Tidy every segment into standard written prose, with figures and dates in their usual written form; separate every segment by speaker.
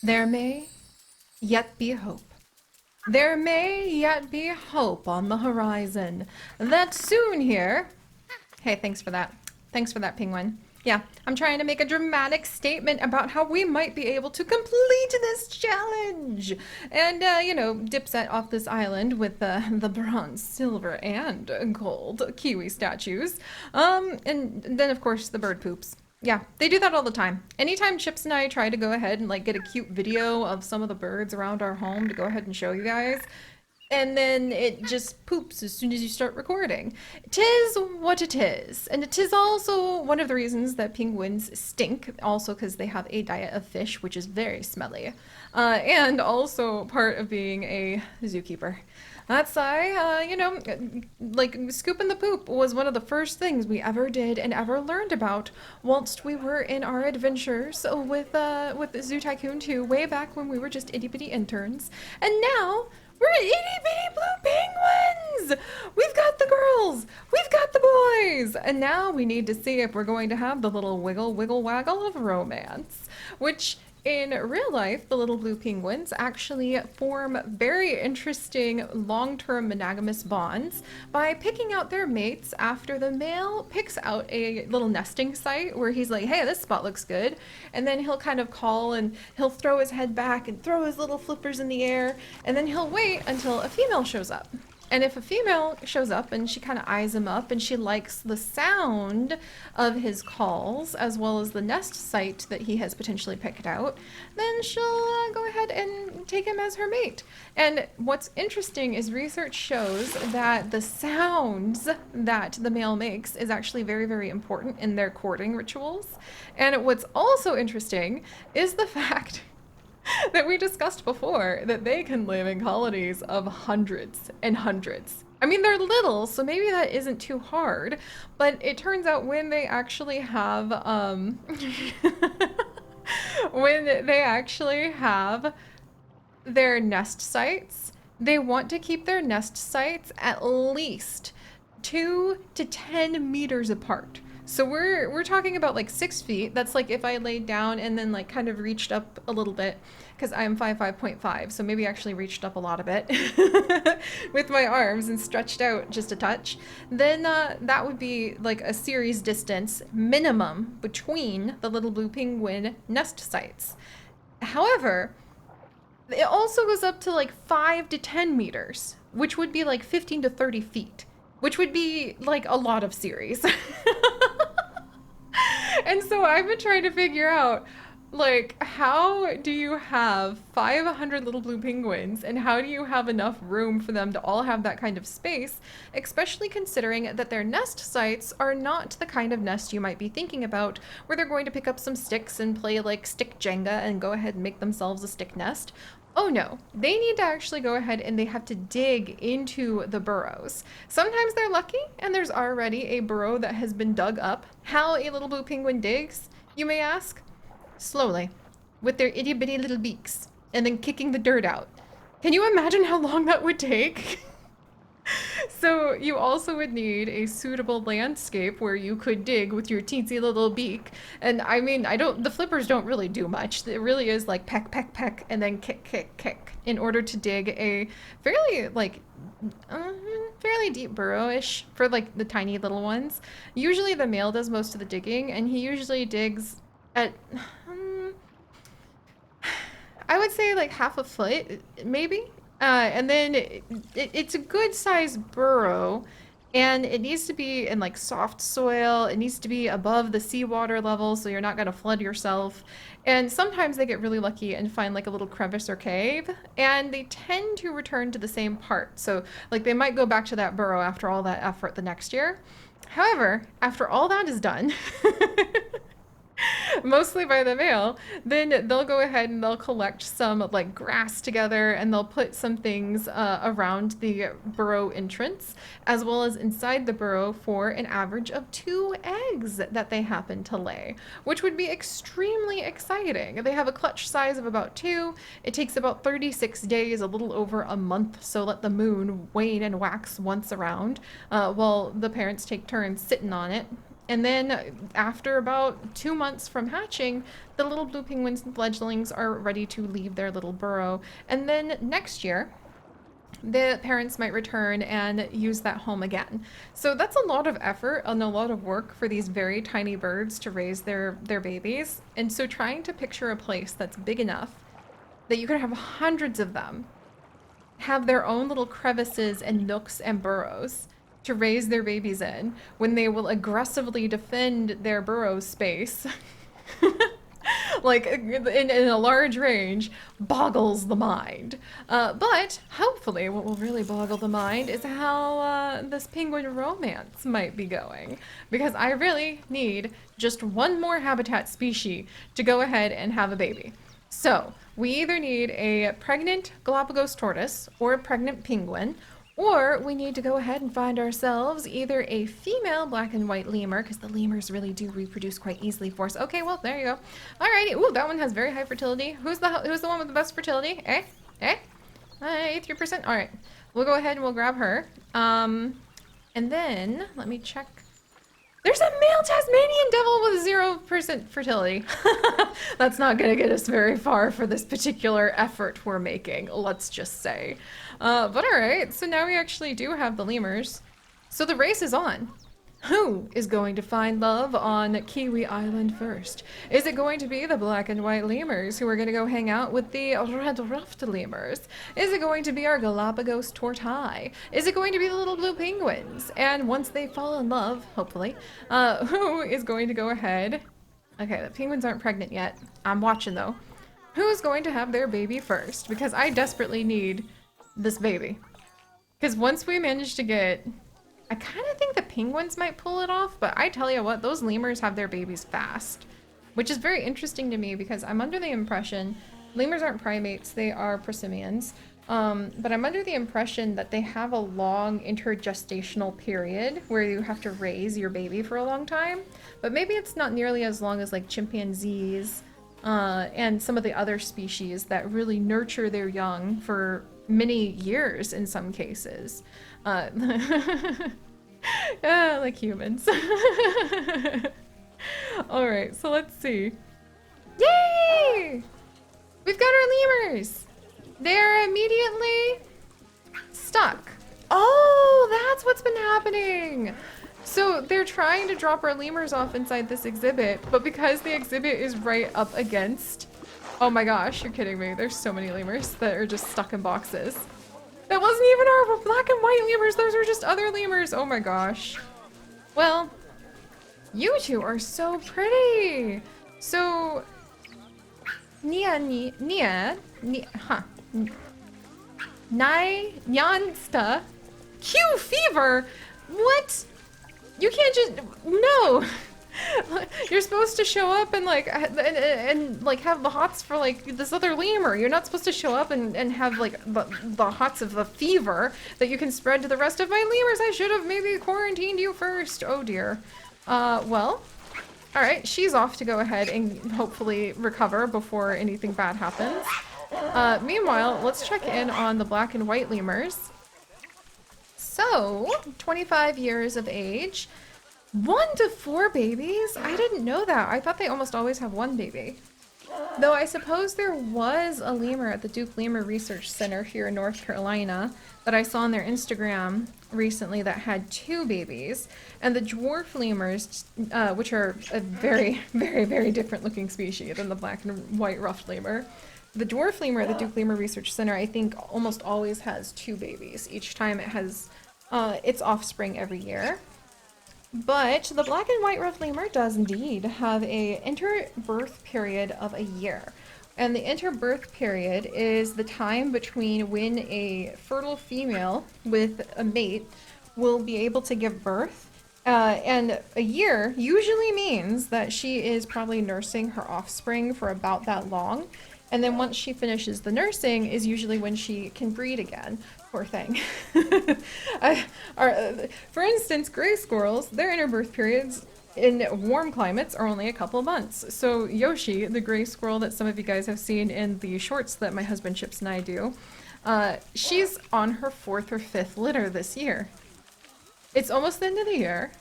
Speaker 1: There may yet be hope. There may yet be hope on the horizon. That soon here. Hey, thanks for that. Thanks for that, penguin. Yeah, I'm trying to make a dramatic statement about how we might be able to complete this challenge. And, dip set off this island with the bronze, silver, and gold Kiwi statues. And then, of course, the bird poops. Yeah, they do that all the time. Anytime Chips and I try to go ahead and like get a cute video of some of the birds around our home to go ahead and show you guys, and then it just poops as soon as you start recording. Tis what it is. And it is also one of the reasons that penguins stink, also because they have a diet of fish, which is very smelly. And also part of being a zookeeper. That's why, like scooping the poop was one of the first things we ever did and ever learned about whilst we were in our adventures with Zoo Tycoon 2 way back when we were just itty bitty interns. And now we're itty bitty blue penguins! We've got the girls! We've got the boys! And now we need to see if we're going to have the little wiggle wiggle waggle of romance. Which, in real life, the little blue penguins actually form very interesting long-term monogamous bonds by picking out their mates after the male picks out a little nesting site where he's like, hey, this spot looks good. And then he'll kind of call and he'll throw his head back and throw his little flippers in the air. And then he'll wait until a female shows up. And if a female shows up and she kind of eyes him up and she likes the sound of his calls as well as the nest site that he has potentially picked out, then she'll go ahead and take him as her mate. And what's interesting is research shows that the sounds that the male makes is actually very, very important in their courting rituals. And what's also interesting is the fact that we discussed before, that they can live in colonies of hundreds and hundreds. I mean, they're little, so maybe that isn't too hard, but it turns out when they actually have, when they actually have their nest sites, they want to keep their nest sites at least 2 to 10 meters apart. So we're talking about like 6 feet. That's like if I laid down and then like kind of reached up a little bit, because I'm 5'5.5, so maybe actually reached up a lot of it with my arms and stretched out just a touch. Then that would be like a series distance minimum between the little blue penguin nest sites. However, it also goes up to like 5 to 10 meters, which would be like 15 to 30 feet, which would be like a lot of series. And so I've been trying to figure out, like, how do you have 500 little blue penguins and how do you have enough room for them to all have that kind of space, especially considering that their nest sites are not the kind of nest you might be thinking about, where they're going to pick up some sticks and play like stick Jenga and go ahead and make themselves a stick nest. Oh no, they need to actually go ahead and they have to dig into the burrows. Sometimes they're lucky and there's already a burrow that has been dug up. How a little blue penguin digs, you may ask? Slowly, with their itty bitty little beaks, and then kicking the dirt out. Can you imagine how long that would take? So you also would need a suitable landscape where you could dig with your teensy little beak. And I mean, the flippers don't really do much. It really is like peck, peck, peck, and then kick, kick, kick in order to dig a fairly like, fairly deep burrow-ish for like the tiny little ones. Usually the male does most of the digging and he usually digs at, I would say like half a foot, maybe. And then it's a good sized burrow and it needs to be in like soft soil. It needs to be above the seawater level so you're not going to flood yourself. And sometimes they get really lucky and find like a little crevice or cave and they tend to return to the same part. So like they might go back to that burrow after all that effort the next year. However, after all that is done, mostly by the male, then they'll go ahead and they'll collect some like grass together and they'll put some things around the burrow entrance as well as inside the burrow for an average of 2 eggs that they happen to lay, which would be extremely exciting. They have a clutch size of about 2. It takes about 36 days, a little over a month, so let the moon wane and wax once around while the parents take turns sitting on it. And then after about 2 months from hatching, the little blue penguins and fledglings are ready to leave their little burrow. And then next year, the parents might return and use that home again. So that's a lot of effort and a lot of work for these very tiny birds to raise their babies. And so trying to picture a place that's big enough that you can have hundreds of them, have their own little crevices and nooks and burrows to raise their babies in, when they will aggressively defend their burrow space like in a large range, boggles the mind. But hopefully what will really boggle the mind is how this penguin romance might be going, because I really need just one more habitat species to go ahead and have a baby. So we either need a pregnant Galapagos tortoise or a pregnant penguin, or we need to go ahead and find ourselves either a female black and white lemur, because the lemurs really do reproduce quite easily for us. Okay, well, there you go. Alrighty. Ooh, that one has very high fertility. Who's the one with the best fertility? 83%. Alright. We'll go ahead and we'll grab her. And then, let me check. There's a male Tasmanian devil with 0% fertility. That's not going to get us very far for this particular effort we're making, let's just say. But alright, so now we actually do have the lemurs. So the race is on. Who is going to find love on Kiwi Island first? Is it going to be the black and white lemurs who are going to go hang out with the red-ruffed lemurs? Is it going to be our Galapagos Tortoise? Is it going to be the little blue penguins? And once they fall in love, hopefully, who is going to go ahead? Okay, the penguins aren't pregnant yet. I'm watching though. Who's going to have their baby first? Because I desperately need this baby. Because once we manage to get... I kind of think the penguins might pull it off, but I tell you what, those lemurs have their babies fast. Which is very interesting to me because I'm under the impression... Lemurs aren't primates, they are prosimians. But I'm under the impression that they have a long intergestational period where you have to raise your baby for a long time. But maybe it's not nearly as long as like chimpanzees and some of the other species that really nurture their young for many years in some cases. Yeah, like humans. Alright, so let's see. Yay! We've got our lemurs! They're immediately stuck. Oh, that's what's been happening! So they're trying to drop our lemurs off inside this exhibit, but because the exhibit is right up against... Oh my gosh, you're kidding me. There's so many lemurs that are just stuck in boxes. That wasn't even our black and white lemurs, those were just other lemurs. Oh my gosh. Well, you two are so pretty. So, Nyansta, Q fever. What? You can't just no. You're supposed to show up and like like have the hots for like this other lemur. You're not supposed to show up and have like the hots of the fever that you can spread to the rest of my lemurs. I should have maybe quarantined you first. Oh dear. Well, all right. She's off to go ahead and hopefully recover before anything bad happens. Meanwhile, let's check in on the black and white lemurs. So, 25 years of age. 1 to 4 babies? I didn't know that. I thought they almost always have 1 baby. Though I suppose there was a lemur at the Duke Lemur Research Center here in North Carolina that I saw on their Instagram recently that had 2 babies. And the dwarf lemurs, which are a very, very, very different looking species than the black and white ruffed lemur. The dwarf lemur at the Duke Lemur Research Center, I think, almost always has 2 babies. Each time it has its offspring every year. But the black and white ruffed lemur does indeed have a interbirth period of a year. And the interbirth period is the time between when a fertile female with a mate will be able to give birth. And a year usually means that she is probably nursing her offspring for about that long. And then once she finishes the nursing is usually when she can breed again. Poor thing. For instance, gray squirrels, their interbirth periods in warm climates are only a couple months. So Yoshi, the gray squirrel that some of you guys have seen in the shorts that my husband Chips and I do, she's on her 4th or 5th litter this year. It's almost the end of the year.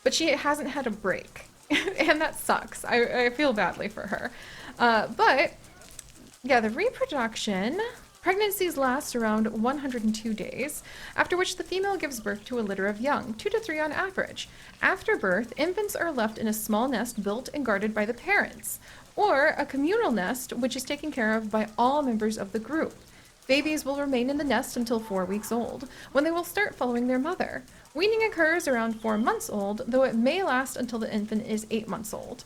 Speaker 1: but she hasn't had a break. And that sucks. I feel badly for her. But yeah, the reproduction. Pregnancies last around 102 days, after which the female gives birth to a litter of young, 2 to 3 on average. After birth, infants are left in a small nest built and guarded by the parents, or a communal nest which is taken care of by all members of the group. Babies will remain in the nest until 4 weeks old, when they will start following their mother. Weaning occurs around 4 months old, though it may last until the infant is 8 months old.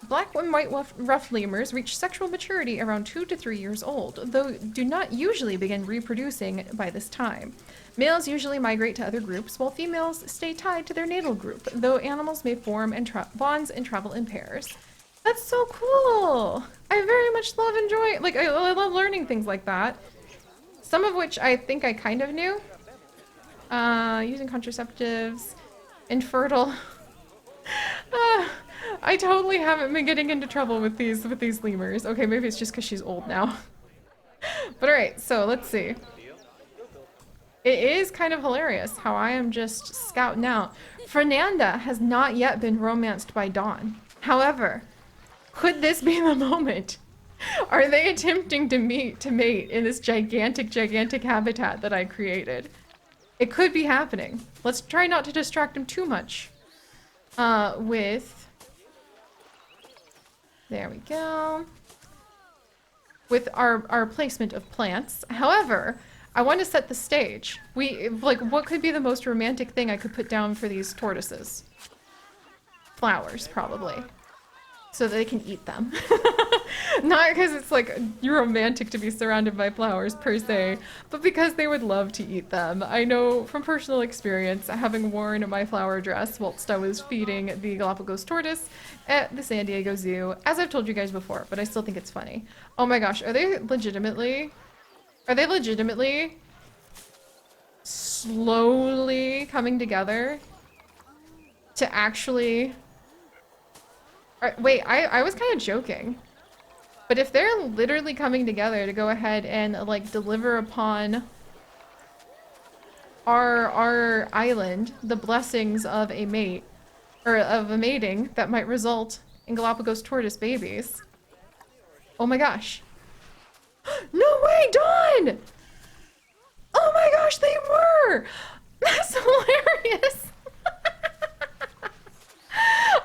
Speaker 1: Black and white rough lemurs reach sexual maturity around 2 to 3 years old, though do not usually begin reproducing by this time. Males usually migrate to other groups, while females stay tied to their natal group, though animals may form bonds and travel in pairs. That's so cool! I very much love I love learning things like that. Some of which I think I kind of knew. Using contraceptives, infertile. I totally haven't been getting into trouble with these lemurs. Okay, maybe it's just because she's old now. But alright, so let's see. It is kind of hilarious how I am just scouting out. Fernanda has not yet been romanced by Dawn. However, could this be the moment? Are they attempting to mate in this gigantic habitat that I created? It could be happening. Let's try not to distract him too much. There we go. With our placement of plants. However, I want to set the stage. What could be the most romantic thing I could put down for these tortoises? Flowers, probably. So that they can eat them. Not because it's romantic to be surrounded by flowers per se, but because they would love to eat them. I know from personal experience, having worn my flower dress whilst I was feeding the Galapagos Tortoise at the San Diego Zoo, as I've told you guys before, but I still think it's funny. Oh my gosh, are they legitimately slowly coming together to actually... Wait, I was kind of joking. But if they're literally coming together to go ahead and deliver upon our island the blessings of a mate, or of a mating that might result in Galapagos tortoise babies. Oh my gosh. No way, Dawn! Oh my gosh, they were! That's hilarious!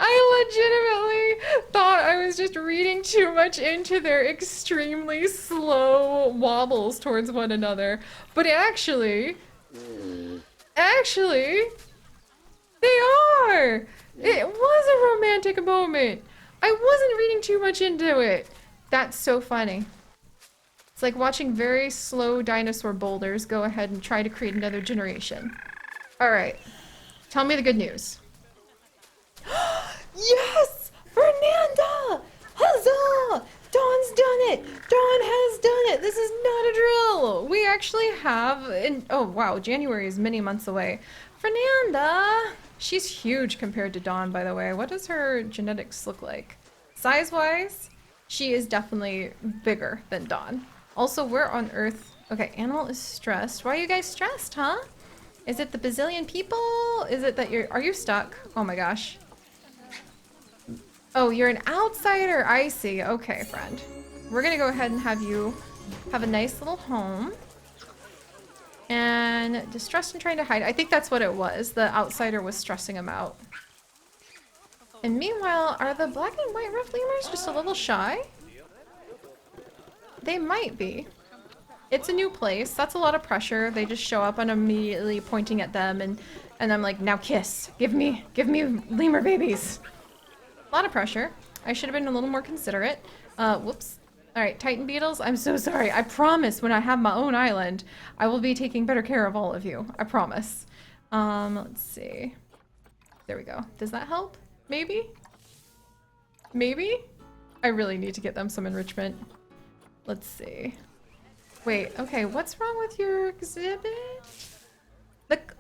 Speaker 1: I legitimately thought I was just reading too much into their extremely slow wobbles towards one another. But actually, they are! It was a romantic moment. I wasn't reading too much into it. That's so funny. It's like watching very slow dinosaur boulders go ahead and try to create another generation. Alright. Tell me the good news. Yes! Fernanda! Huzzah! Dawn's done it! Dawn has done it! This is not a drill! We actually have... oh wow, January is many months away. Fernanda! She's huge compared to Dawn, by the way. What does her genetics look like? Size-wise, she is definitely bigger than Dawn. Also, where on earth... Okay, animal is stressed. Why are you guys stressed, huh? Is it the bazillion people? Is it that you're... Are you stuck? Oh my gosh. Oh, you're an outsider. I see. Okay, friend. We're gonna go ahead and have you have a nice little home. And distressed and trying to hide. I think that's what it was. The outsider was stressing him out. And meanwhile, are the black and white rough lemurs just a little shy? They might be. It's a new place. That's a lot of pressure. They just show up and I'm immediately pointing at them and I'm like, now kiss. Give me lemur babies. A lot of pressure. I should have been a little more considerate. Whoops. Alright, Titan beetles, I'm so sorry. I promise when I have my own island, I will be taking better care of all of you. I promise. Let's see. There we go. Does that help? Maybe? Maybe? I really need to get them some enrichment. Let's see. Wait, okay, what's wrong with your exhibit?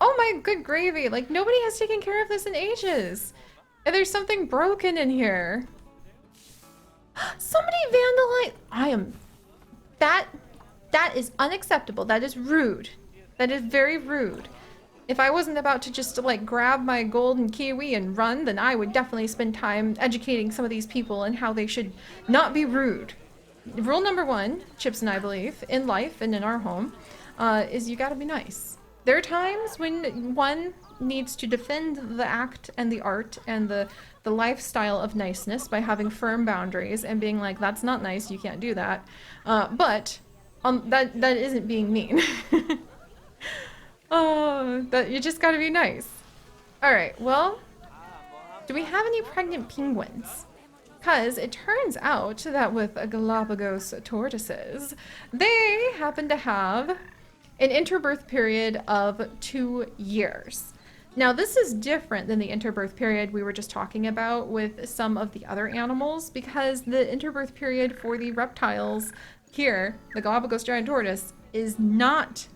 Speaker 1: Oh my good gravy, like nobody has taken care of this in ages. And there's something broken in here. Somebody vandalized. That is unacceptable. That is rude. That is very rude. If I wasn't about to just like grab my golden kiwi and run, then I would definitely spend time educating some of these people and how they should not be rude. Rule number one, Chips and I believe, in life and in our home, is you gotta be nice. There are times when one needs to defend the act and the art and the lifestyle of niceness by having firm boundaries and being like, that's not nice, you can't do that. But that isn't being mean. Oh, that you just gotta be nice. All right, well, do we have any pregnant penguins? Because it turns out that with Galapagos tortoises, they happen to have an interbirth period of 2 years. Now, this is different than the interbirth period we were just talking about with some of the other animals because the interbirth period for the reptiles here, the Galapagos giant tortoise, is not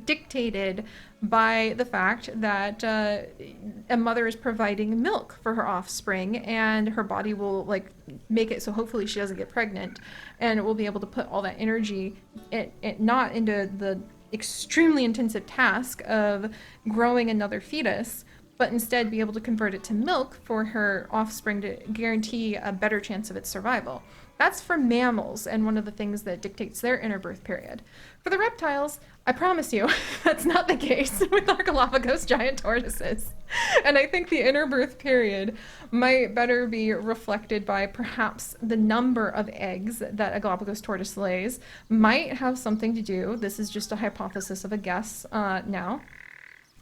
Speaker 1: dictated by the fact that a mother is providing milk for her offspring and her body will like make it so hopefully she doesn't get pregnant and will be able to put all that energy not into the extremely intensive task of growing another fetus, but instead be able to convert it to milk for her offspring to guarantee a better chance of its survival. That's for mammals and one of the things that dictates their interbirth period. For the reptiles, I promise you, that's not the case with our Galapagos giant tortoises. And I think the interbirth period might better be reflected by perhaps the number of eggs that a Galapagos tortoise lays might have something to do, this is just a hypothesis of a guess now,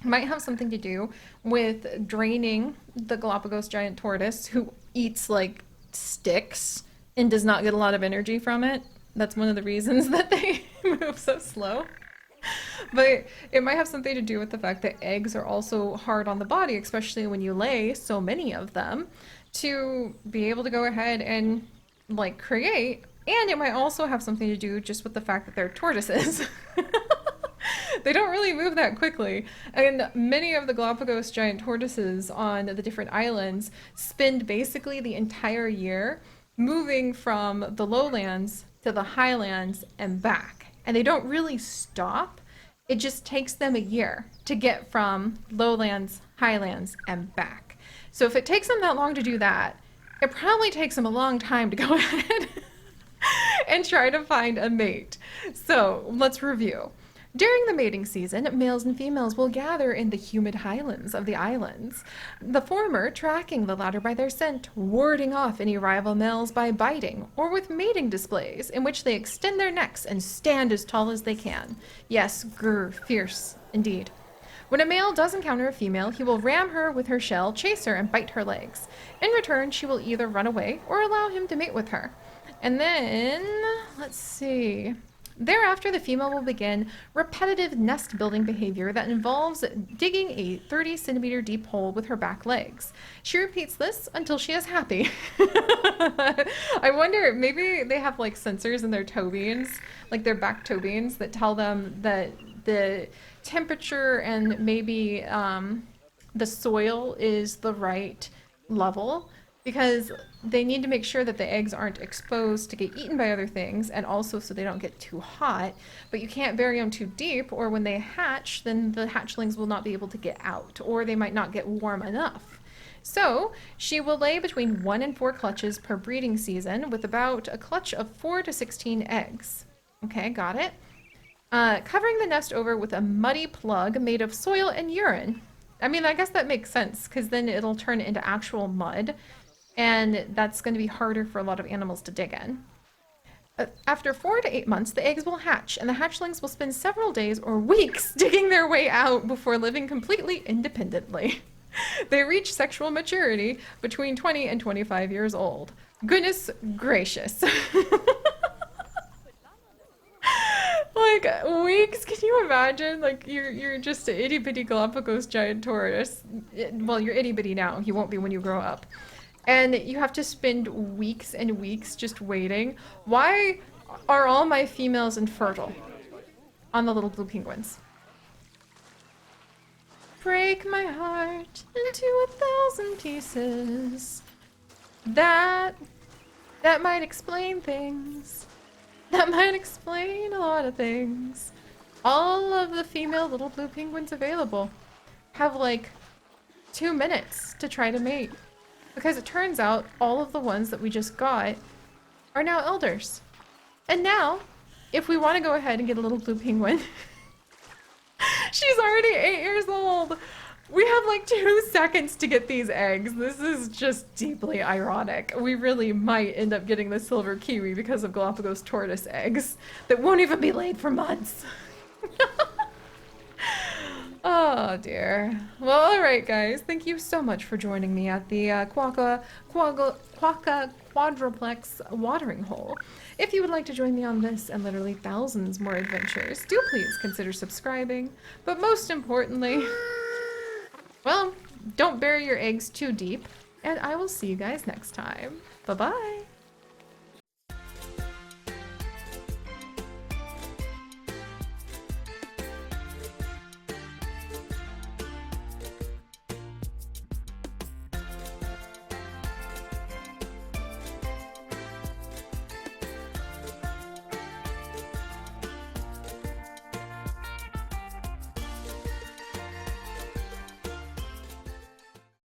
Speaker 1: might have something to do with draining the Galapagos giant tortoise who eats like sticks and does not get a lot of energy from it. That's one of the reasons that they move so slow. But it might have something to do with the fact that eggs are also hard on the body, especially when you lay so many of them, to be able to go ahead and like create. And it might also have something to do just with the fact that they're tortoises. They don't really move that quickly. And many of the Galapagos giant tortoises on the different islands spend basically the entire year moving from the lowlands to the highlands and back. And they don't really stop. It just takes them a year to get from lowlands, highlands, and back. So if it takes them that long to do that, it probably takes them a long time to go ahead and try to find a mate. So let's review. During the mating season, males and females will gather in the humid highlands of the islands, the former tracking the latter by their scent, warding off any rival males by biting, or with mating displays in which they extend their necks and stand as tall as they can. Yes, grr, fierce, indeed. When a male does encounter a female, he will ram her with her shell, chase her, and bite her legs. In return, she will either run away or allow him to mate with her. And then, let's see... Thereafter, the female will begin repetitive nest building behavior that involves digging a 30 centimeter deep hole with her back legs. She repeats this until she is happy. I wonder, maybe they have like sensors in their toe beans, like their back toe beans, that tell them that the temperature and maybe the soil is the right level, because they need to make sure that the eggs aren't exposed to get eaten by other things, and also so they don't get too hot. But you can't bury them too deep, or when they hatch, then the hatchlings will not be able to get out, or they might not get warm enough. So she will lay between 1 and 4 clutches per breeding season, with about a clutch of 4 to 16 eggs. Okay, got it. Covering the nest over with a muddy plug made of soil and urine. I mean, I guess that makes sense, because then it'll turn into actual mud, and that's going to be harder for a lot of animals to dig in. After 4 to 8 months, the eggs will hatch, and the hatchlings will spend several days or weeks digging their way out before living completely independently. They reach sexual maturity between 20 and 25 years old. Goodness gracious. Like, weeks? Can you imagine? Like, you're just an itty-bitty Galapagos giant tortoise. Well, you're itty-bitty now. You won't be when you grow up. And you have to spend weeks and weeks just waiting. Why are all my females infertile on the little blue penguins? Break my heart into 1,000 pieces. That might explain things. That might explain a lot of things. All of the female little blue penguins available. have like 2 minutes to try to mate. Because it turns out all of the ones that we just got are now elders. And now, if we want to go ahead and get a little blue penguin, she's already 8 years old. We have like 2 seconds to get these eggs. This is just deeply ironic. We really might end up getting the silver kiwi because of Galapagos tortoise eggs that won't even be laid for months. Oh dear. Well, alright guys, thank you so much for joining me at the Quokka Quadruplex watering hole. If you would like to join me on this and literally thousands more adventures, do please consider subscribing. But most importantly, well, don't bury your eggs too deep, and I will see you guys next time. Bye-bye!